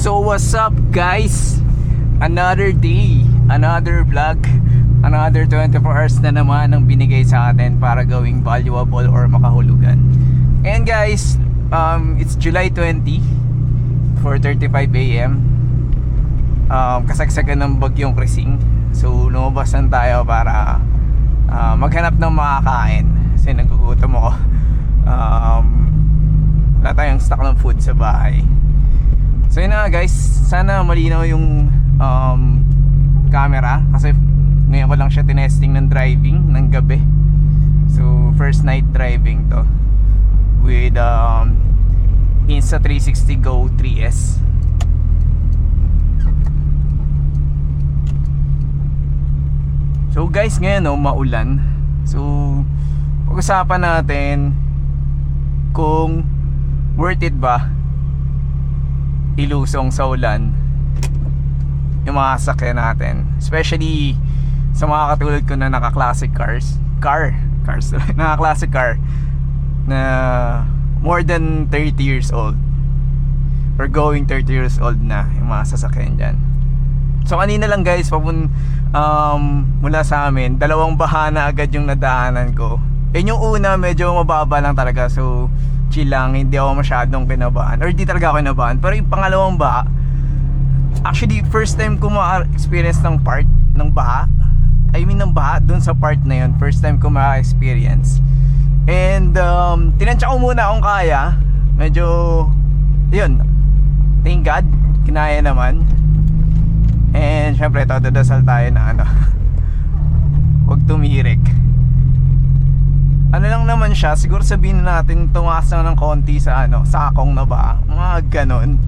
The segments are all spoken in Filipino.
So what's up guys? Another day, another vlog, another 24 hours na naman ang binigay sa atin para gawing valuable or makahulugan. And guys, it's July 20, 4:35 AM. Kasagsagan ng bagyong Krising. So lumabasan tayo para maghanap ng makakain kasi nagugutom ako. Wala tayong stock ng food sa bahay. So yun na guys, sana malinaw yung camera kasi ngayon ko lang siya tinesting ng driving ng gabi. So first night driving to with Insta360 Go 3S. So guys, ngayon maulan. So pag-usapan natin kung worth it ba ilusong sa ulan yung mga sasakyan natin, especially sa mga katulad ko na naka-classic naka-classic car na more than 30 years old or going 30 years old na yung mga sasakyan dyan. So kanina lang guys, mula sa amin, dalawang baha na agad yung nadaanan ko. Yung una medyo mababa lang talaga, so chill lang, hindi ako masyadong kinabahan or di talaga ako kinabahan. Pero yung pangalawang baha, actually first time ko ma-experience ng part ng baha, ng baha dun sa part na yun. First time ko ma-experience. And tinansya ko muna kung kaya. Medyo yun, thank God kinaya naman. And syempre dadasal tayo na huwag tumirik. Ano lang naman siya, siguro sabihin natin tumaas na ng konti sa sakong na ba, mga ganon.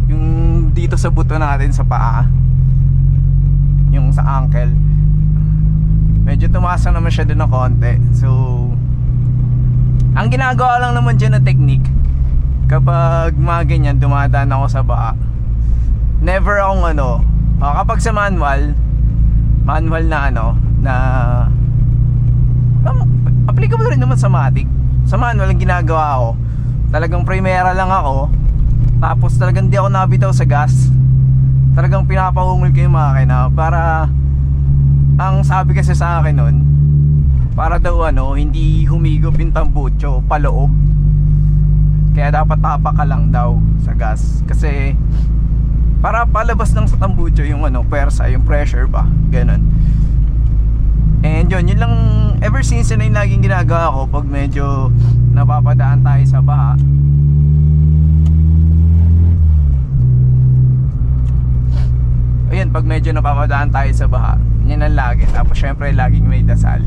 Yung dito sa buto natin sa paa, yung sa ankle, medyo tumaas na naman siya doon ng konti. So ang ginagawa lang naman dyan na technique, kapag mga ganyan dumadaan ako sa baa, never akong kapag sa manual na applicable rin naman sa matic. Sa manual ang ginagawa ko, talagang primera lang ako, tapos talagang di ako nabitaw sa gas. Talagang pinapahungol ko yung makina para, ang sabi kasi sa akin nun, para daw hindi humigop yung tambucho paloob. Kaya dapat tapak ka lang daw sa gas, kasi para palabas lang sa tambucho yung pwersa, yung pressure ba, ganun. And yun lang, ever since yun yung laging ginagawa ko pag medyo napapadaan tayo sa baha. Ayun, pag medyo napapadaan tayo sa baha, yun ang lagi. Tapos syempre laging may dasal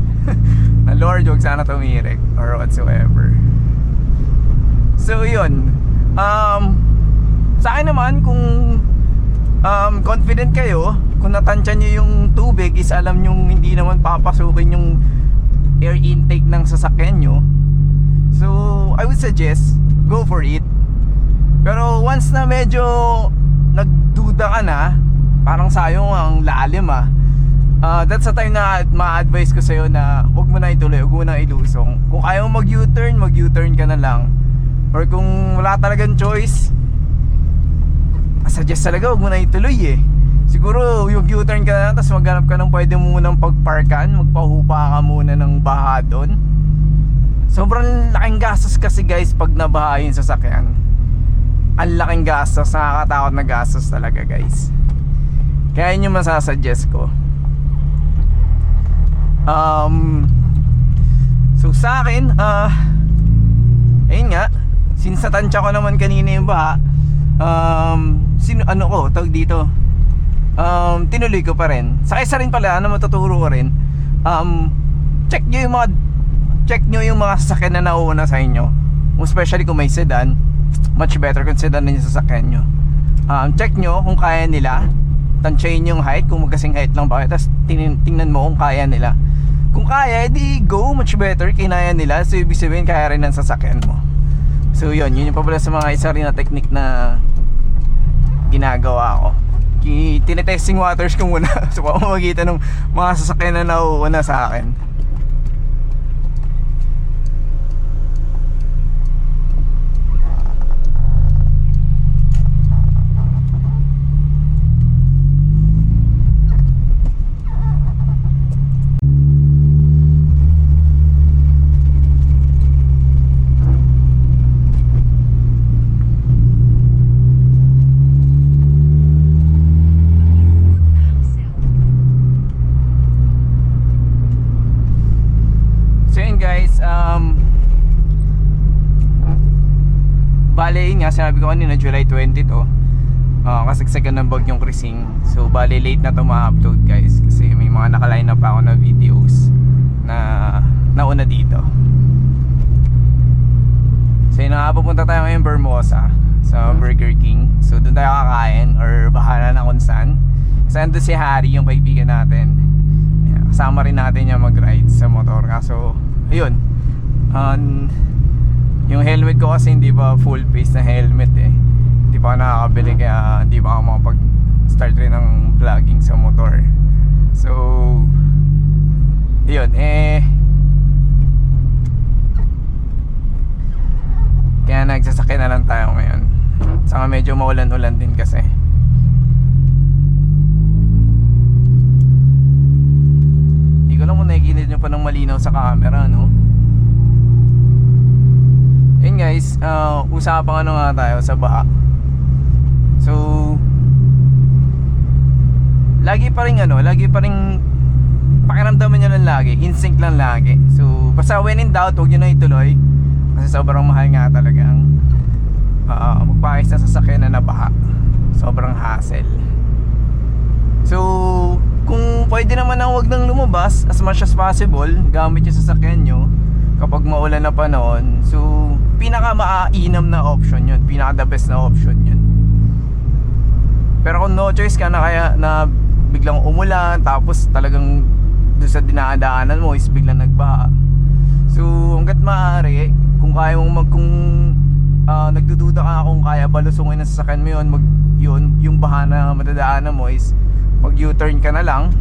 na Lord, huwag sana tumirik or whatsoever. So yun, sa akin naman, kung confident kayo, kung natansya nyo yung tubig is alam nyo hindi naman papasukin yung air intake ng sasakyan nyo, so I would suggest go for it. Pero once na medyo nagduda ka na, parang sayang ang lalim that's the time na ma-advise ko sa'yo na huwag mo na ituloy, huwag mo na ilusong. Kung ayaw mag-U-turn ka na lang. Or kung wala talagang choice, suggest talaga huwag mo na ituloy Siguro yung U-turn ka na, tapos maghanap ka ng pwede munang pagparkan, magpahupa ka muna ng baha doon. Sobrang laking gastos kasi guys pag nabaha yung sasakyan. Ang laking gastos, nakakatakot na gastos talaga guys. Kaya yun yung masasuggest ko. So sa akin, ayun nga, since natansya ko naman kanina yung baha, tawag dito, tinuloy ko pa rin. Sa isa rin pala, matuturo ko rin, check nyo yung mga sasakyan na nauuna sa inyo, especially kung may sedan. Much better kung sedan na yung sasakyan nyo. Check nyo kung kaya nila, tansyahin yung height, kung magkasing height lang ba, tapos tingnan mo kung kaya nila. Kung kaya, edi go, much better, kinaya nila, so ibig sabihin kaya rin ng sasakyan mo. So yun yung pala sa mga isa rin na technique na ginagawa ko. Tinetesting waters ko muna sa pamamagitan ng mga sasakyan na nauuna sa akin. bale yun nga, sinabi ko kanina July 20 to. Kasagsagan ng bagyong Krising. So bale late na to ma-upload guys, kasi may mga nakaline na pa ako na videos na nauna dito. So yun nga, pupunta tayo ngayon Vermosa sa Burger King. So doon tayo kakain or bahala na kung saan. Kasi ando si Harry, yung kaibigan natin. Kasama rin natin niya mag-ride sa motor. Kaso ayun, yung helmet ko kasi hindi pa full face na helmet eh. Hindi pa ako nakakabili, kaya hindi pa ako makapag-start rin ng vlogging sa motor. So yun kaya nagsasakyan na lang tayo ngayon. Saka medyo maulan-ulan din kasi. Hindi ko lang kung nakikinig nyo pa ng malinaw sa camera, no? Yun guys, usapang ano nga tayo sa baha. So lagi pa rin pakiramdaman nyo lang lagi, instinct lang lagi. So basta when in doubt, huwag nyo na ituloy. Kasi sobrang mahal nga talagang magpakis na sasakyan na nabaha. Sobrang hassle. So kung pwede naman na huwag nang lumabas as much as possible, gamit yung sasakyan nyo kapag maulan na panahon. So pinaka maainam na option yun, pinaka the best na option yun. Pero kung no choice ka na, kaya na biglang umulan, tapos talagang doon sa dinadaanan mo is biglang nagbaha. So hanggat maaari, kung kaya mong nagdududa ka kung kaya balusungin na sasakyan mo yun, yung baha na madadaanan mo is mag U-turn ka na lang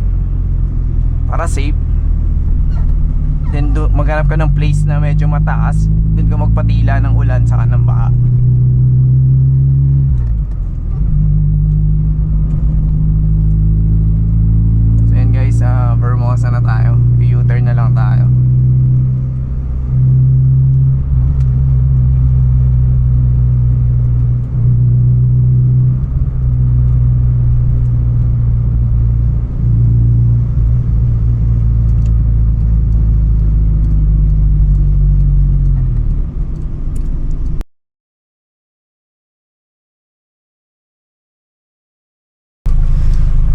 para safe. Then maghanap ka ng place na medyo mataas, doon ka magpatila ng ulan saka ng baha. So yun guys, Vermosa na tayo, U-turn na lang tayo.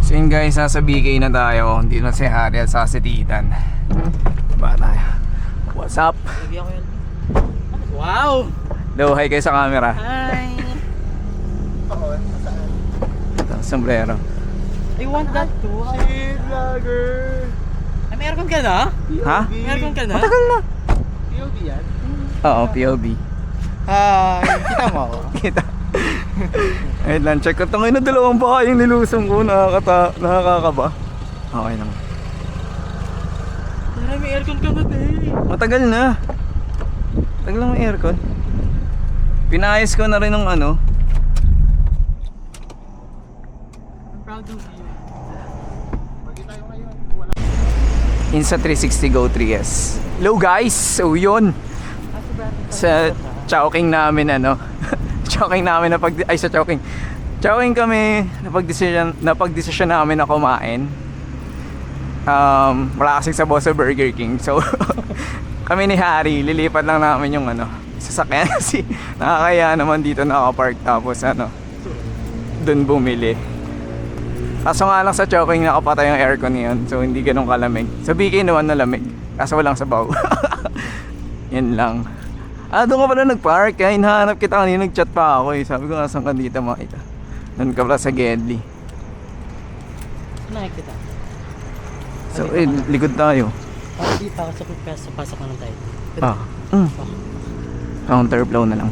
So yun guys, nasa BK na tayo. Hindi na si Harry at sa si Titan. Ba tayo? What's up? Wow! Hello, hi kayo sa camera. Hi! Sombrero. I want that too. Si vlogger. Ay, may aircon ka na? Ha? May aircon ka na? Matagal na. POV yan? Oo, POV. Hi! Kita mo ako. Kita. Ayun lang, check ko. Tangay na dalawang baka yung nilusong ko. Nakakakaba. Okay lang. Ay, may aircon ka na, eh. Matagal na. Matagal lang may aircon. Pinayos ko na rin ng ano. I'm proud of you. Pagi tayo ngayon. Insta360 Go 3S. Hello guys! So yun, sa Chowking namin Chowking namin sa Chowking kami napagdesisyon namin na kumain. Wala kasing sabaw sa Burger King. So kami ni Harry, lilipat lang namin yung sasakyan kasi nakakaya naman dito nakapark, tapos dun bumili. Kaso nga lang sa Chowking nakapatay yung aircon ngayon, so hindi ganun kalamig. Sa BK naman nalamig, kaso walang sabaw. Yan lang. Doon ka pala nagpark, kaya hinahanap kita kanina, nagchat pa ako eh. Sabi ko, nasan ka dito makita? Doon ka pala sa Gedli. Nakikita. So likod tayo. Hindi pa ako sa pasok na lang tayo. Counterflow na lang.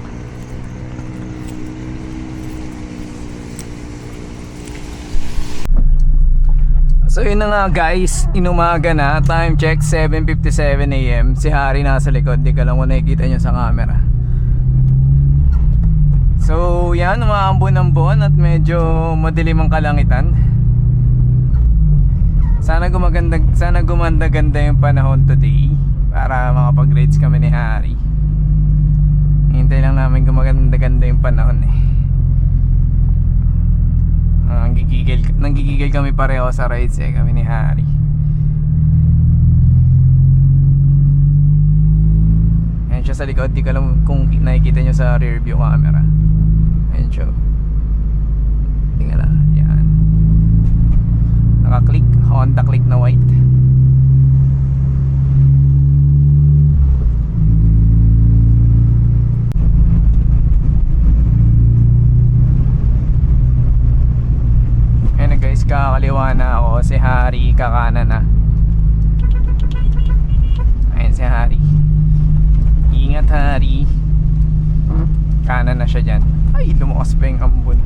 So yun na nga guys, inumaga na, time check 7:57 AM. Si Harry nasa likod, di ka lang kung nakikita nyo sa camera. So yan, umaambon-ambon at medyo madilim ang kalangitan. Sana gumanda-ganda yung panahon today para makapag-rides kami ni Harry. Hintay lang namin gumaganda-ganda yung panahon eh. Nanggigigil kami pareho sa rides eh, kami ni Harry. Ayan siya sa likod. Di ko alam kung nakikita nyo sa rear view camera. Ayan siya. Tingnan lang. Yan. Naka-click. Honda click na white. Ayan na guys, kakaliwa na ako. Si Harry kakanan na. Ayan si Harry. Ingat Harry. Kanan na siya dyan. Ay, lumakas pa yung ambon.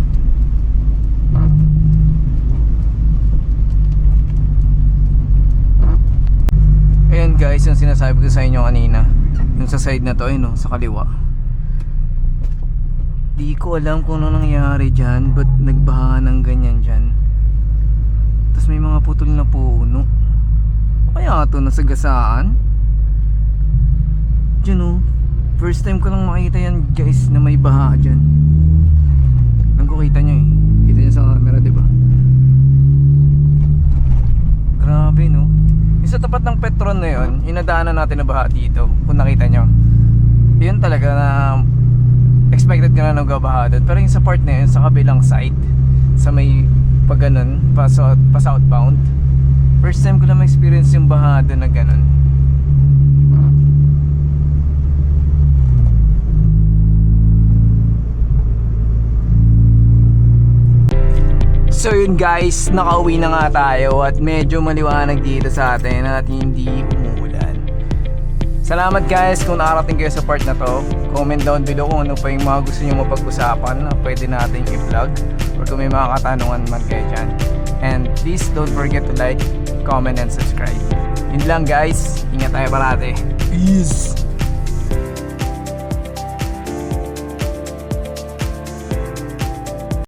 Ayan guys, yung sinasabi ko sa inyo kanina. Yung sa side na to, ayun, sa kaliwa. Di ko alam kung ano nangyari dyan. Ba't nagbaha ng ganyan dyan? Tapos may mga putol na puno. Kaya ito nasagasaan. Diyan oh. First time ko lang makita yan guys na may baha dyan. Alam ko kita nyo eh. Kita nyo sa camera diba? Grabe no. Yung sa tapat ng Petron na yun, inadaanan natin na baha dito. Kung nakita nyo, yun talaga na expected ka na nagbabaha doon. Pero yung sa part na yun, sa kabilang side, sa may pag ganun, pa southbound, first time ko na ma-experience yung baha doon na ganun. So yun guys, nakauwi na nga tayo at medyo maliwanag dito sa atin at hindi umuulan. Salamat guys kung nakarating kayo sa part na to. Comment down below kung ano pa yung mga gusto nyo mapag-usapan na pwede nating i-vlog or kung may mga katanungan man kayo dyan. And please don't forget to like, comment, and subscribe. Yun lang guys, ingat tayo parate. Peace!